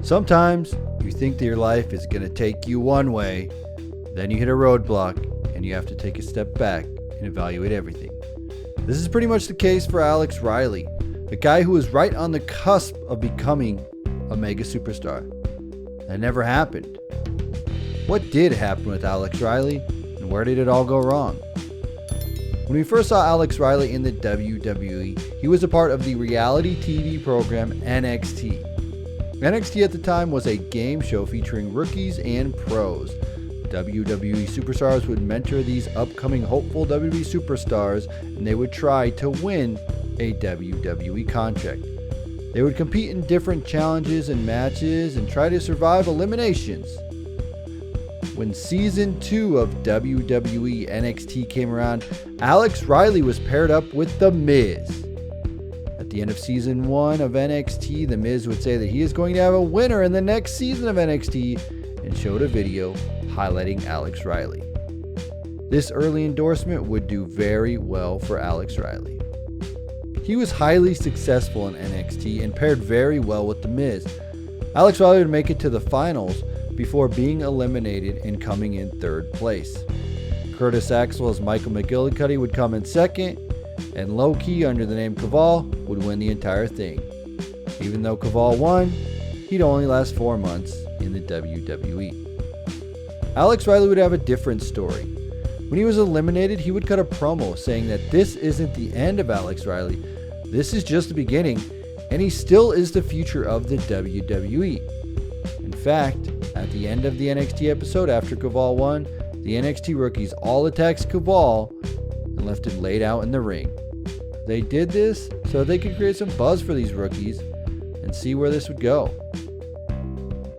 Sometimes you think that your life is going to take you one way, then you hit a roadblock and you have to take a step back and evaluate everything. This is pretty much the case for Alex Riley, the guy who was right on the cusp of becoming a mega superstar. That never happened. What did happen with Alex Riley, and where did it all go wrong? When we first saw Alex Riley in the WWE, he was a part of the reality TV program NXT. NXT at the time was a game show featuring rookies and pros. WWE superstars would mentor these upcoming hopeful WWE superstars, and they would try to win a WWE contract. They would compete in different challenges and matches and try to survive eliminations. When Season 2 of WWE NXT came around, Alex Riley was paired up with The Miz. At the end of Season 1 of NXT, The Miz would say that he is going to have a winner in the next season of NXT and showed a video highlighting Alex Riley. This early endorsement would do very well for Alex Riley. He was highly successful in NXT and paired very well with The Miz. Alex Riley would make it to the finals before being eliminated and coming in third place. Curtis Axel's Michael McGillicuddy would come in second, and low-key under the name Kaval would win the entire thing. Even though Kaval won, he'd only last 4 months in the WWE. Alex Riley would have a different story. When he was eliminated, he would cut a promo saying that this isn't the end of Alex Riley, this is just the beginning, and he still is the future of the WWE. In fact, at the end of the NXT episode after Kaval won, the NXT rookies all attacked Kaval and left him laid out in the ring. They did this so they could create some buzz for these rookies and see where this would go.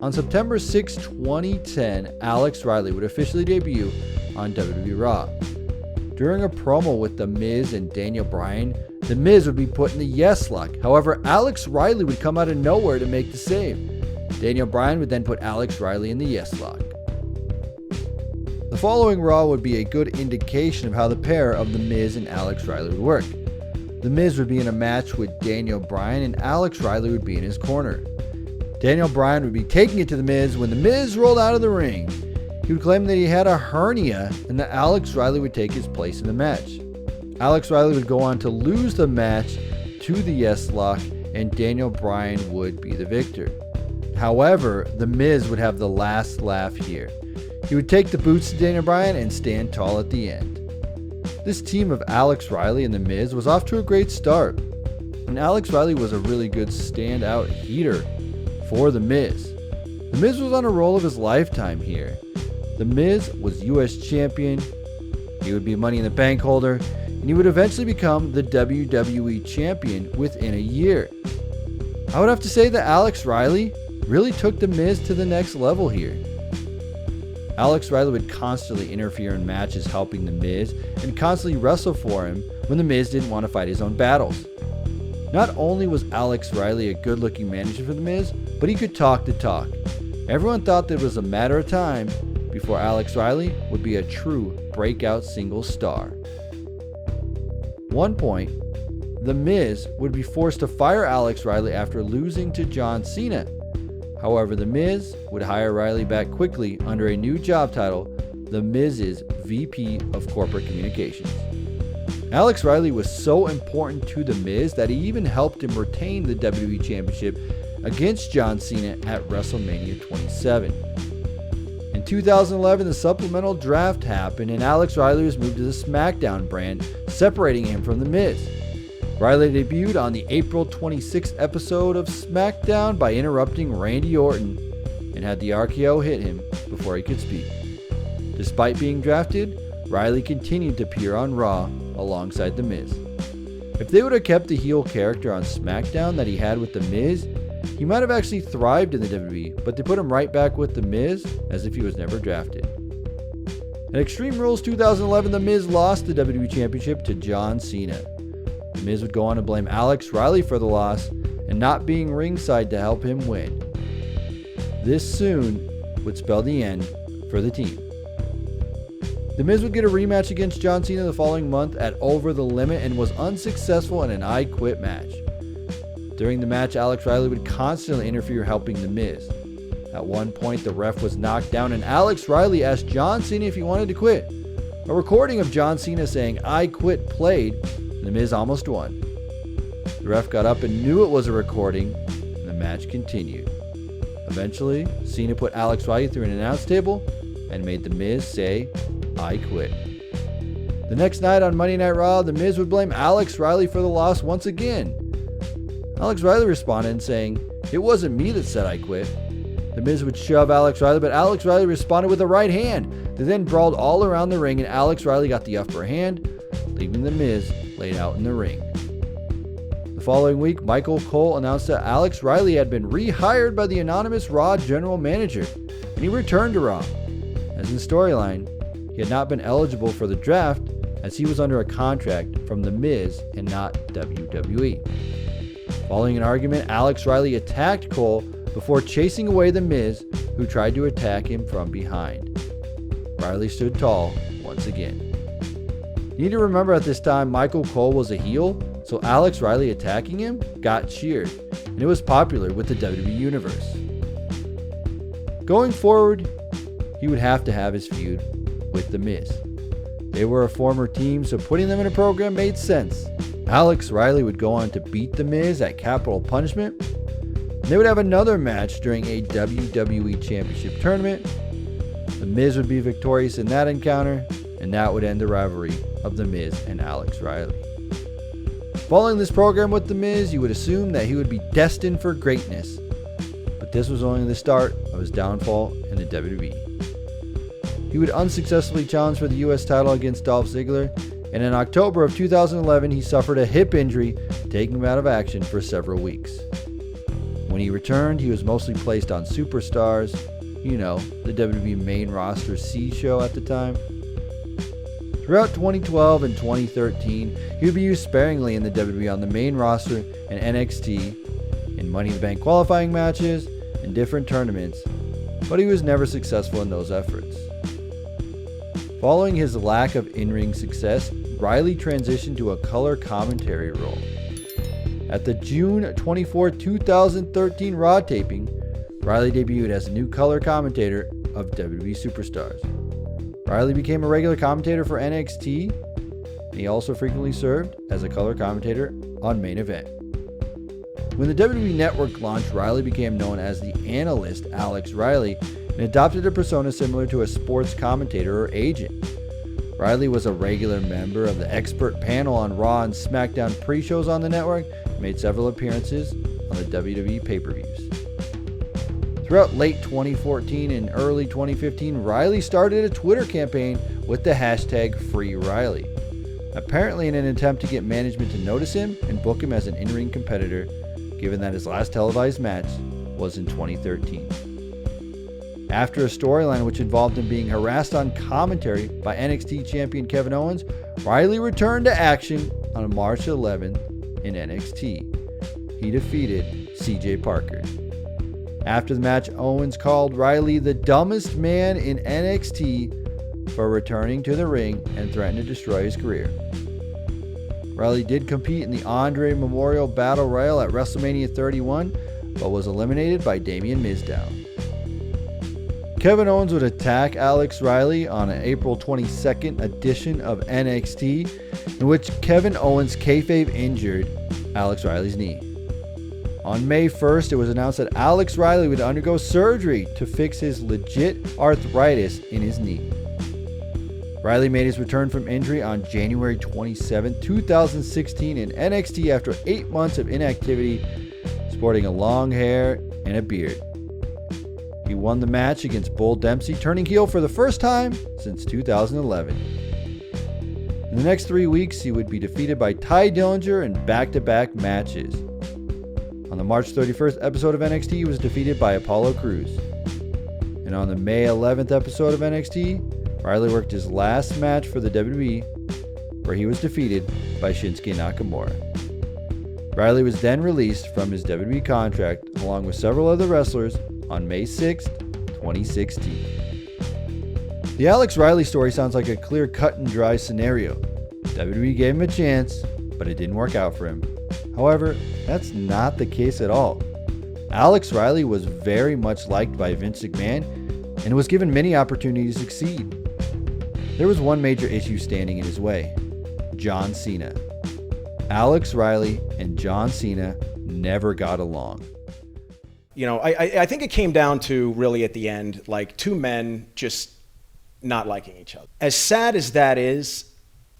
On September 6, 2010, Alex Riley would officially debut on WWE Raw. During a promo with The Miz and Daniel Bryan, The Miz would be put in the yes lock. However, Alex Riley would come out of nowhere to make the save. Daniel Bryan would then put Alex Riley in the yes lock. The following Raw would be a good indication of how the pair of The Miz and Alex Riley would work. The Miz would be in a match with Daniel Bryan and Alex Riley would be in his corner. Daniel Bryan would be taking it to The Miz when The Miz rolled out of the ring. He would claim that he had a hernia and that Alex Riley would take his place in the match. Alex Riley would go on to lose the match to the yes lock and Daniel Bryan would be the victor. However, The Miz would have the last laugh here. He would take the boots to Daniel Bryan and stand tall at the end. This team of Alex Riley and The Miz was off to a great start, and Alex Riley was a really good standout heater for The Miz. The Miz was on a roll of his lifetime here. The Miz was US champion, he would be Money in the Bank holder, and he would eventually become the WWE champion within a year. I would have to say that Alex Riley really took The Miz to the next level here. Alex Riley would constantly interfere in matches helping The Miz and constantly wrestle for him when The Miz didn't want to fight his own battles. Not only was Alex Riley a good-looking manager for The Miz, but he could talk the talk. Everyone thought that it was a matter of time before Alex Riley would be a true breakout single star. One point, The Miz would be forced to fire Alex Riley after losing to John Cena. However, The Miz would hire Riley back quickly under a new job title, The Miz's VP of Corporate Communications. Alex Riley was so important to The Miz that he even helped him retain the WWE Championship against John Cena at WrestleMania 27. In 2011, the supplemental draft happened and Alex Riley was moved to the SmackDown brand, separating him from The Miz. Riley debuted on the April 26th episode of SmackDown by interrupting Randy Orton and had the RKO hit him before he could speak. Despite being drafted, Riley continued to appear on Raw alongside The Miz. If they would have kept the heel character on SmackDown that he had with The Miz, he might have actually thrived in the WWE, but they put him right back with The Miz as if he was never drafted. At Extreme Rules 2011, The Miz lost the WWE Championship to John Cena. The Miz would go on to blame Alex Riley for the loss and not being ringside to help him win. This soon would spell the end for the team. The Miz would get a rematch against John Cena the following month at Over the Limit and was unsuccessful in an I Quit match. During the match, Alex Riley would constantly interfere helping The Miz. At one point, the ref was knocked down and Alex Riley asked John Cena if he wanted to quit. A recording of John Cena saying, "I quit" played, and The Miz almost won. The ref got up and knew it was a recording, and the match continued. Eventually, Cena put Alex Riley through an announce table and made The Miz say, "I quit." The next night on Monday Night Raw, The Miz would blame Alex Riley for the loss once again. Alex Riley responded saying, "It wasn't me that said I quit." The Miz would shove Alex Riley, but Alex Riley responded with a right hand. They then brawled all around the ring and Alex Riley got the upper hand, leaving The Miz laid out in the ring. The following week, Michael Cole announced that Alex Riley had been rehired by the anonymous Raw general manager, and he returned to Raw. As in storyline, he had not been eligible for the draft as he was under a contract from The Miz and not WWE. Following an argument, Alex Riley attacked Cole before chasing away The Miz, who tried to attack him from behind. Riley stood tall once again. You need to remember at this time, Michael Cole was a heel, so Alex Riley attacking him got cheered, and it was popular with the WWE Universe. Going forward, he would have to have his feud with The Miz. They were a former team, so putting them in a program made sense. Alex Riley would go on to beat The Miz at Capital Punishment. They would have another match during a WWE Championship tournament. The Miz would be victorious in that encounter, and that would end the rivalry of The Miz and Alex Riley. Following this program with The Miz, you would assume that he would be destined for greatness, but this was only the start of his downfall in the WWE. He would unsuccessfully challenge for the US title against Dolph Ziggler, and in October of 2011, he suffered a hip injury, taking him out of action for several weeks. When he returned, he was mostly placed on Superstars, the WWE main roster C show at the time. Throughout 2012 and 2013, he would be used sparingly in the WWE on the main roster and NXT, in Money in the Bank qualifying matches, and different tournaments, but he was never successful in those efforts. Following his lack of in-ring success, Riley transitioned to a color commentary role. At the June 24, 2013 Raw taping, Riley debuted as a new color commentator of WWE Superstars. Riley became a regular commentator for NXT, and he also frequently served as a color commentator on Main Event. When the WWE Network launched, Riley became known as the analyst Alex Riley and adopted a persona similar to a sports commentator or agent. Riley was a regular member of the expert panel on Raw and SmackDown pre-shows on the network and made several appearances on the WWE pay-per-views. Throughout late 2014 and early 2015, Riley started a Twitter campaign with the hashtag FreeRiley, apparently in an attempt to get management to notice him and book him as an in-ring competitor, given that his last televised match was in 2013. After a storyline which involved him being harassed on commentary by NXT champion Kevin Owens, Riley returned to action on March 11th in NXT. He defeated CJ Parker. After the match, Owens called Riley the dumbest man in NXT for returning to the ring and threatened to destroy his career. Riley did compete in the Andre Memorial Battle Royal at WrestleMania 31, but was eliminated by Damian Mizdow. Kevin Owens would attack Alex Riley on an April 22nd edition of NXT, in which Kevin Owens kayfabe injured Alex Riley's knee. On May 1st, it was announced that Alex Riley would undergo surgery to fix his legit arthritis in his knee. Riley made his return from injury on January 27, 2016 in NXT after 8 months of inactivity, sporting a long hair and a beard. He won the match against Bull Dempsey, turning heel for the first time since 2011. In the next 3 weeks, he would be defeated by Ty Dillinger in back-to-back matches. On the March 31st episode of NXT, he was defeated by Apollo Crews. And on the May 11th episode of NXT, Riley worked his last match for the WWE, where he was defeated by Shinsuke Nakamura. Riley was then released from his WWE contract along with several other wrestlers on May 6, 2016. The Alex Riley story sounds like a clear cut and dry scenario. WWE gave him a chance, but it didn't work out for him. However, that's not the case at all. Alex Riley was very much liked by Vince McMahon and was given many opportunities to succeed. There was one major issue standing in his way: John Cena. Alex Riley and John Cena never got along. You know, I think it came down to really at the end, like two men just not liking each other. As sad as that is,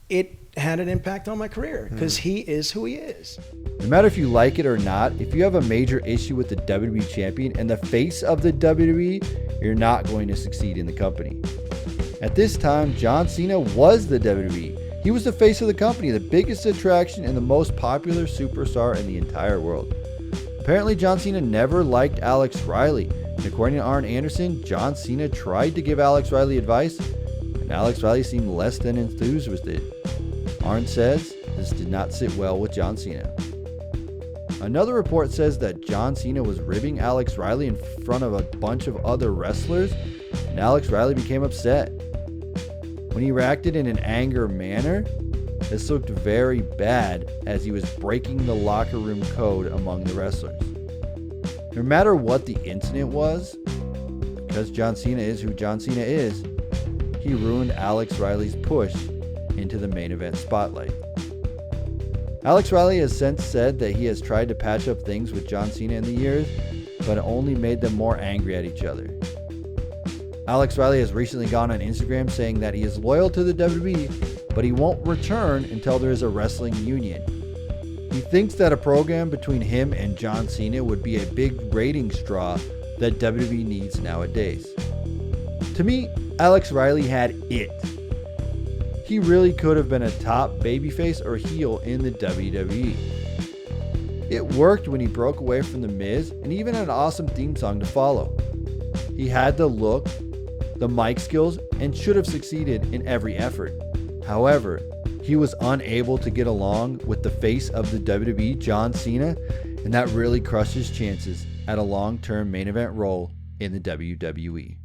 it had an impact on my career because he is who he is. No matter if you like it or not, if you have a major issue with the WWE champion and the face of the WWE, you're not going to succeed in the company. At this time, John Cena was the WWE. He was the face of the company, the biggest attraction and the most popular superstar in the entire world. Apparently, John Cena never liked Alex Riley, and according to Arn Anderson, John Cena tried to give Alex Riley advice, and Alex Riley seemed less than enthused with it. Arn says this did not sit well with John Cena. Another report says that John Cena was ribbing Alex Riley in front of a bunch of other wrestlers, and Alex Riley became upset. When he reacted in an anger manner, this looked very bad as he was breaking the locker room code among the wrestlers. No matter what the incident was, because John Cena is who John Cena is, he ruined Alex Riley's push into the main event spotlight. Alex Riley has since said that he has tried to patch up things with John Cena in the years, but it only made them more angry at each other. Alex Riley has recently gone on Instagram saying that he is loyal to the WWE, but he won't return until there is a wrestling union. He thinks that a program between him and John Cena would be a big ratings draw that WWE needs nowadays. To me, Alex Riley had it. He really could have been a top babyface or heel in the WWE. It worked when he broke away from The Miz and even had an awesome theme song to follow. He had the look, the mic skills, and should have succeeded in every effort. However, he was unable to get along with the face of the WWE, John Cena, and that really crushed his chances at a long-term main event role in the WWE.